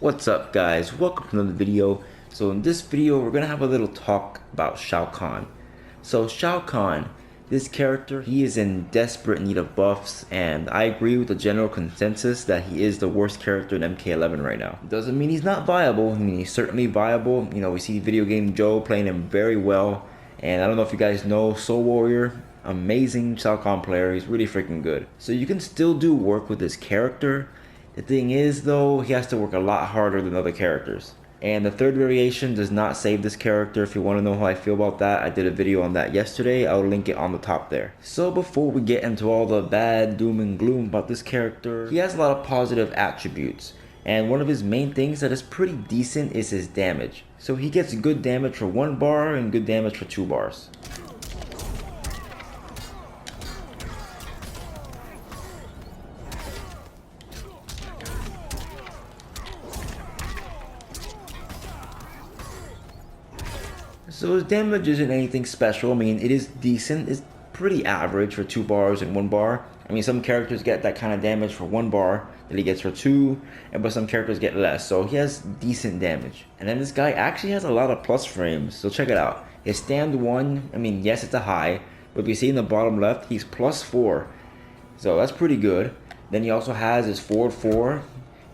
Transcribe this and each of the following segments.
What's up guys, welcome to another video. So in this video we're gonna have a little talk about Shao Kahn. So Shao Kahn, this character, he is in desperate need of buffs, and I agree with the general consensus that he is the worst character in MK11 right now. Doesn't mean he's not viable. I mean, he's certainly viable. You know, we see Video Game Joe playing him very well, and I don't know if you guys know Soul Warrior, amazing Shao Kahn player. He's really freaking good. So you can still do work with this character. The thing is though, he has to work a lot harder than other characters. And the third variation does not save this character. If you want to know how I feel about that, I did a video on that yesterday. I'll link it on the top there. So before we get into all the bad doom and gloom about this character, he has a lot of positive attributes. And one of his main things that is pretty decent is his damage. So he gets good damage for 1 bar and good damage for 2 bars. So his damage isn't anything special. I mean, it is decent. It's pretty average for 2 bars and 1 bar. I mean, some characters get that kind of damage for 1 bar that he gets for 2, but some characters get less. So he has decent damage. And then this guy actually has a lot of plus frames. So check it out. His stand 1, I mean, yes, it's a high, but if you see in the bottom left, he's plus 4. So that's pretty good. Then he also has his forward 4.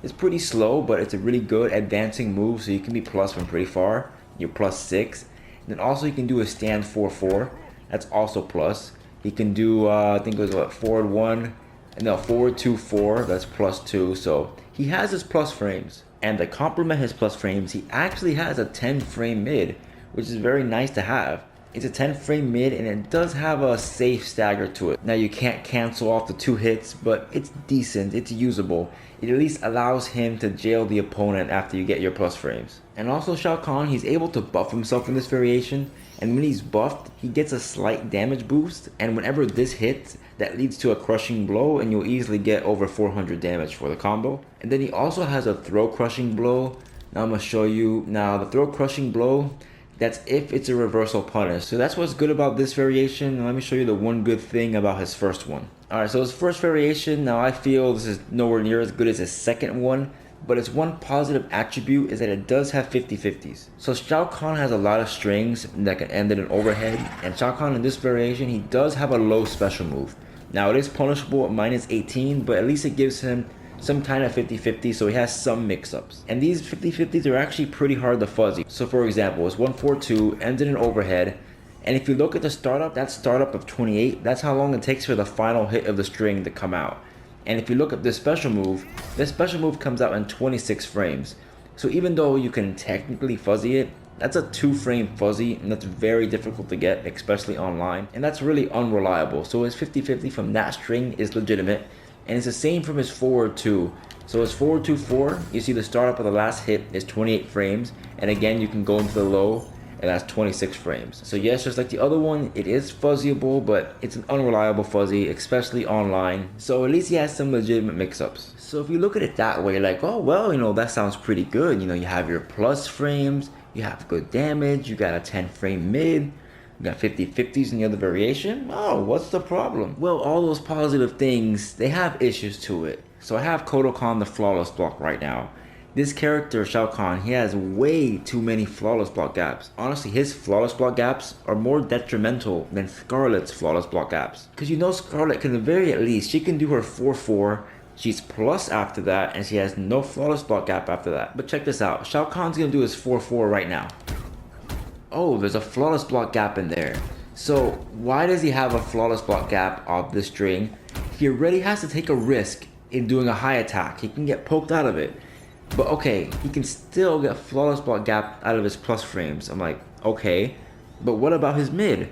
It's pretty slow, but it's a really good advancing move, so you can be plus from pretty far. You're plus 6. Then also he can do a stand 4-4. That's also plus. He can do I think it was what, forward 1, no, forward 2-4. That's plus 2. So he has his plus frames. And to complement his plus frames, he actually has a 10 frame mid, which is very nice to have. It's a 10 frame mid, and it does have a safe stagger to it. Now you can't cancel off the 2 hits, but it's decent, it's usable. It at least allows him to jail the opponent after you get your plus frames. And also Shao Kahn, he's able to buff himself in this variation, and when he's buffed, he gets a slight damage boost, and whenever this hits, that leads to a crushing blow, and you'll easily get over 400 damage for the combo. And then he also has a throw crushing blow. Now I'm going to show you. Now the throw crushing blow, that's if it's a reversal punish. So that's what's good about this variation. Let me show you the one good thing about his first one. Alright, so his first variation, now I feel this is nowhere near as good as his second one, but its one positive attribute is that it does have 50-50s. So Shao Kahn has a lot of strings that can end in an overhead, and Shao Kahn in this variation, he does have a low special move. Now it is punishable at minus 18, but at least it gives him some kind of 50-50, so he has some mix-ups. And these 50-50s are actually pretty hard to fuzzy. So for example, it's 1-4-2, ends in an overhead, and if you look at the startup, that startup of 28, that's how long it takes for the final hit of the string to come out. And if you look at this special move comes out in 26 frames. So even though you can technically fuzzy it, that's a 2-frame fuzzy, and that's very difficult to get, especially online. And that's really unreliable. So his 50-50 from that string is legitimate. And it's the same from his forward 2. So his forward 2-4, you see the startup of the last hit is 28 frames. And again, you can go into the low, and that's 26 frames. So yes, just like the other one, it is fuzzyable, but it's an unreliable fuzzy, especially online. So at least he has some legitimate mix-ups. So if you look at it that way, like, oh well, you know, that sounds pretty good. You know, you have your plus frames, you have good damage, you got a 10 frame mid, you got 50-50s in the other variation. Oh, what's the problem? Well, all those positive things, they have issues to it. So I have Kodokan the flawless block right now. This character, Shao Kahn, he has way too many flawless block gaps. Honestly, his flawless block gaps are more detrimental than Scarlet's flawless block gaps. Because you know Scarlet can, at the very least, she can do her 4-4, she's plus after that, and she has no flawless block gap after that. But check this out, Shao Kahn's gonna do his 4-4 right now. Oh, there's a flawless block gap in there. So why does he have a flawless block gap off this string? He already has to take a risk in doing a high attack. He can get poked out of it. But okay, he can still get flawless block gap out of his plus frames. I'm like, okay, but what about his mid?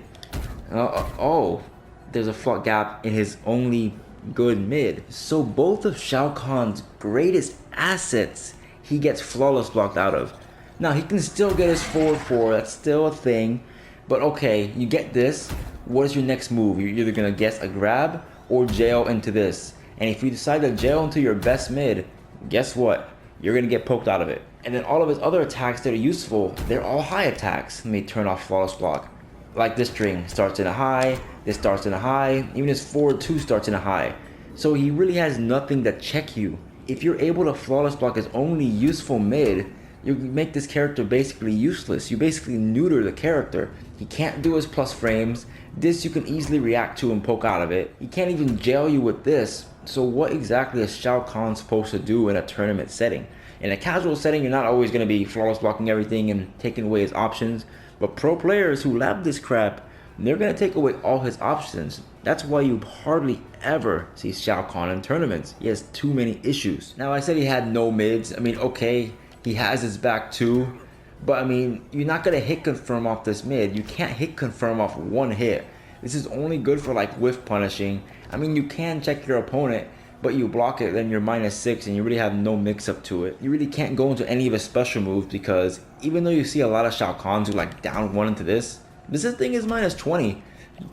Oh, there's a block gap in his only good mid. So both of Shao Kahn's greatest assets, he gets flawless blocked out of. Now he can still get his 4-4, that's still a thing. But okay, you get this, what is your next move? You're either gonna guess a grab or jail into this. And if you decide to jail into your best mid, guess what? You're gonna get poked out of it. And then all of his other attacks that are useful, they're all high attacks. Let me turn off flawless block. Like this string starts in a high, this starts in a high, even his forward 2 starts in a high. So he really has nothing to check you if you're able to flawless block his only useful mid, you make this character basically useless. You basically neuter the character. He can't do his plus frames. This you can easily react to and poke out of it. He can't even jail you with this. So what exactly is Shao Kahn supposed to do in a tournament setting? In a casual setting, you're not always going to be flawless blocking everything and taking away his options. But pro players who lab this crap, they're going to take away all his options. That's why you hardly ever see Shao Kahn in tournaments. He has too many issues. Now, I said he had no mids. I mean, okay, he has his back too. But I mean, you're not going to hit confirm off this mid. You can't hit confirm off one hit. This is only good for like whiff punishing. I mean, you can check your opponent, but you block it, then you're -6 and you really have no mix up to it. You really can't go into any of his special moves because even though you see a lot of Shao Kahns who like down one into this thing is -20.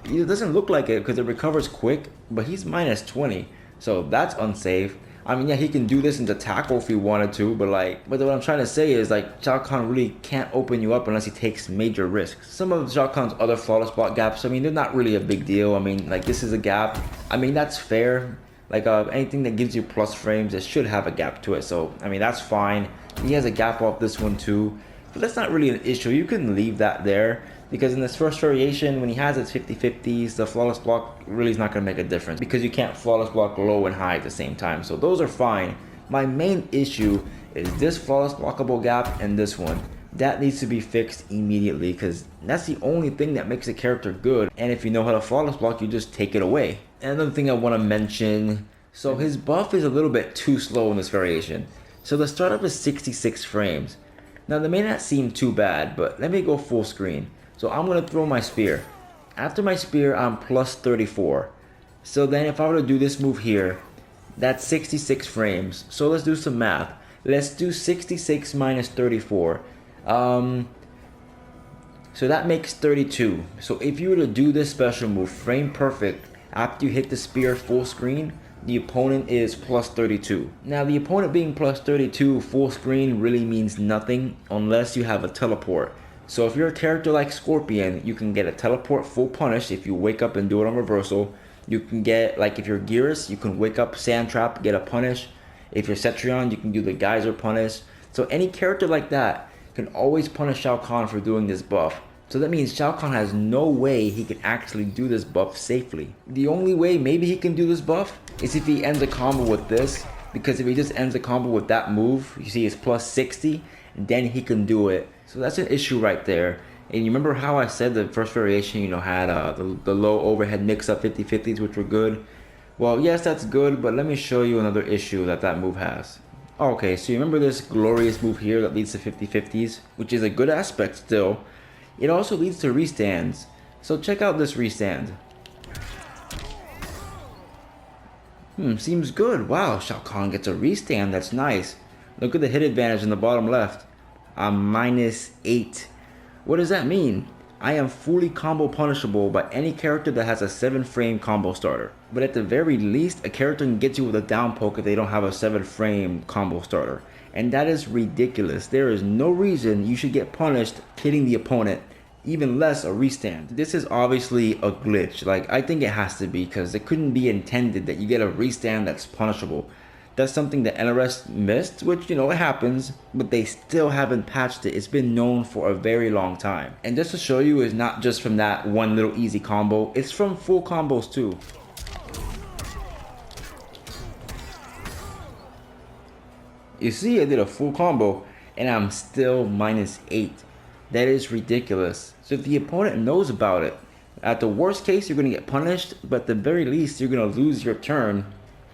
It doesn't look like it because it recovers quick, but he's -20. So that's unsafe. I mean, yeah, he can do this into tackle if he wanted to, but what I'm trying to say is like Shao Kahn really can't open you up unless he takes major risks. Some of Shao Kahn's other flawless block gaps, I mean, they're not really a big deal. I mean, like this is a gap. I mean, that's fair. Like anything that gives you plus frames, it should have a gap to it. So, I mean, that's fine. He has a gap off this one too, but that's not really an issue. You can leave that there because in this first variation, when he has its 50-50s, the flawless block really is not going to make a difference because you can't flawless block low and high at the same time. So those are fine. My main issue is this flawless blockable gap and this one. That needs to be fixed immediately because that's the only thing that makes a character good. And if you know how to flawless block, you just take it away. Another thing I want to mention, so his buff is a little bit too slow in this variation. So the startup is 66 frames. Now that may not seem too bad, but let me go full screen. So I'm going to throw my spear. After my spear, I'm +34. So then if I were to do this move here, that's 66 frames. So let's do some math. Let's do 66 minus 34. So that makes 32. So if you were to do this special move, frame perfect, after you hit the spear full screen, the opponent is +32. Now the opponent being +32 full screen really means nothing unless you have a teleport. So if you're a character like Scorpion, you can get a teleport full punish if you wake up and do it on reversal. You can get, like if you're Gearus, you can wake up Sand Trap, get a punish. If you're Cetrion, you can do the Geyser punish. So any character like that can always punish Shao Kahn for doing this buff. So that means Shao Kahn has no way he can actually do this buff safely. The only way maybe he can do this buff is if he ends a combo with this, because if he just ends the combo with that move, you see it's +60, then he can do it. So that's an issue right there. And you remember how I said the first variation, had the low overhead mix-up 50-50s, which were good? Well, yes, that's good, but let me show you another issue that move has. Okay, so you remember this glorious move here that leads to 50-50s, which is a good aspect still. It also leads to restands. So check out this restand. Seems good. Wow, Shao Kahn gets a restand. That's nice. Look at the hit advantage in the bottom left. I'm -8. What does that mean? I am fully combo punishable by any character that has a 7-frame combo starter. But at the very least, a character can get you with a down poke if they don't have a 7-frame combo starter. And that is ridiculous. There is no reason you should get punished hitting the opponent, even less a restand. This is obviously a glitch. I think it has to be, because it couldn't be intended that you get a restand that's punishable. That's something that NRS missed, which, it happens, but they still haven't patched it. It's been known for a very long time. And just to show you, it's not just from that one little easy combo, it's from full combos too. You see, I did a full combo, and I'm still -8. That is ridiculous. So if the opponent knows about it, at the worst case, you're going to get punished, but at the very least, you're going to lose your turn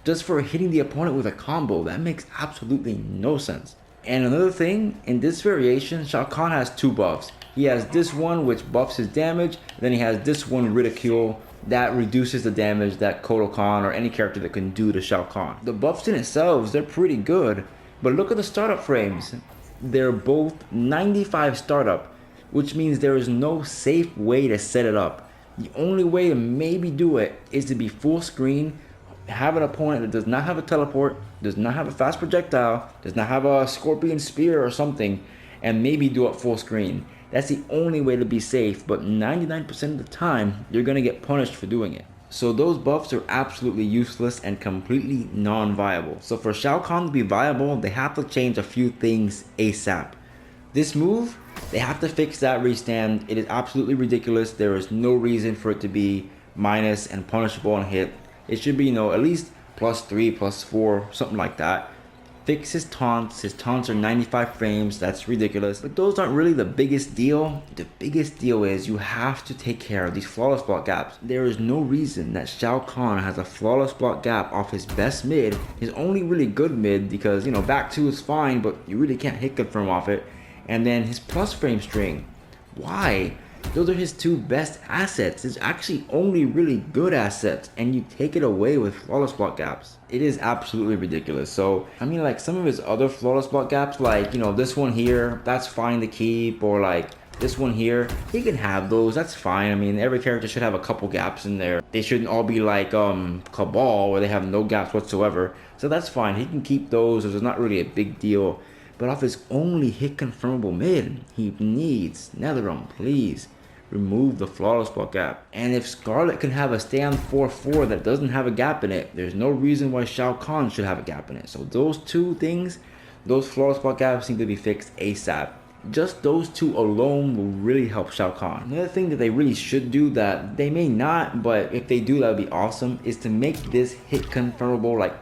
just for hitting the opponent with a combo. That makes absolutely no sense. And another thing, in this variation, Shao Kahn has 2 buffs. He has this one, which buffs his damage, then he has this one, Ridicule, that reduces the damage that Kotal Kahn or any character that can do to Shao Kahn. The buffs in themselves, they're pretty good, but look at the startup frames. They're both 95 startup, which means there is no safe way to set it up. The only way to maybe do it is to be full screen, have an opponent that does not have a teleport, does not have a fast projectile, does not have a scorpion spear or something, and maybe do it full screen. That's the only way to be safe, but 99% of the time, you're going to get punished for doing it. So those buffs are absolutely useless and completely non-viable. So for Shao Kahn to be viable, they have to change a few things ASAP. This move, they have to fix that restand. It is absolutely ridiculous. There is no reason for it to be minus and punishable on hit. It should be, you know, at least +3, +4, something like that. Fix his taunts. His taunts are 95 frames. That's ridiculous. But those aren't really the biggest deal. The biggest deal is you have to take care of these flawless block gaps. There is no reason that Shao Kahn has a flawless block gap off his best mid, his only really good mid, because, you know, back 2 is fine, but you really can't hit confirm off it. And then his plus frame string. Why? Those are his 2 best assets. It's actually only really good assets, and you take it away with flawless block gaps. It is absolutely ridiculous. So, I mean, like some of his other flawless block gaps, like, you know, this one here, that's fine to keep, or like this one here, he can have those, that's fine. I mean, every character should have a couple gaps in there. They shouldn't all be like Cabal, where they have no gaps whatsoever. So that's fine, he can keep those, it's not really a big deal. But off his only hit confirmable mid, he needs Netherrealm, please. Remove the flawless block gap. And if Scarlet can have a stand 4-4 that doesn't have a gap in it, there's no reason why Shao Kahn should have a gap in it. So those 2 things, those flawless block gaps need to be fixed ASAP. Just those 2 alone will really help Shao Kahn. Another thing that they really should do that they may not, but if they do, that would be awesome, is to make this hit confirmable, like,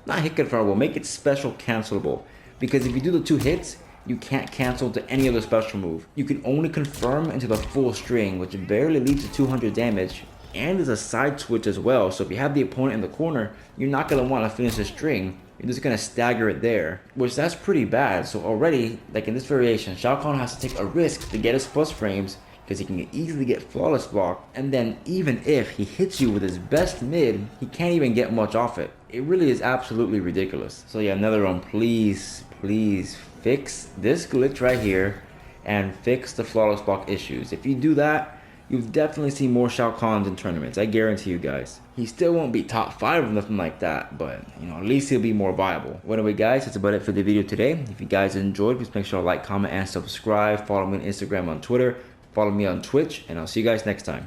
not hit confirmable, make it special cancelable. Because if you do the 2 hits, you can't cancel to any other special move. You can only confirm into the full string, which barely leads to 200 damage, and is a side switch as well. So if you have the opponent in the corner, you're not going to want to finish the string. You're just going to stagger it there, which that's pretty bad. So already, like in this variation, Shao Kahn has to take a risk to get his plus frames, because he can easily get flawless block, and then even if he hits you with his best mid, he can't even get much off it. It really is absolutely ridiculous. So yeah, Netherrealm, please fix this glitch right here and fix the flawless block issues. If you do that, you'll definitely see more Shao Kahns in tournaments, I guarantee you guys. He still won't be top 5 or nothing like that, but you know, at least he'll be more viable. Well, anyway guys, that's about it for the video today. If you guys enjoyed, please make sure to like, comment, and subscribe. Follow me on Instagram, on Twitter, follow me on Twitch, and I'll see you guys next time.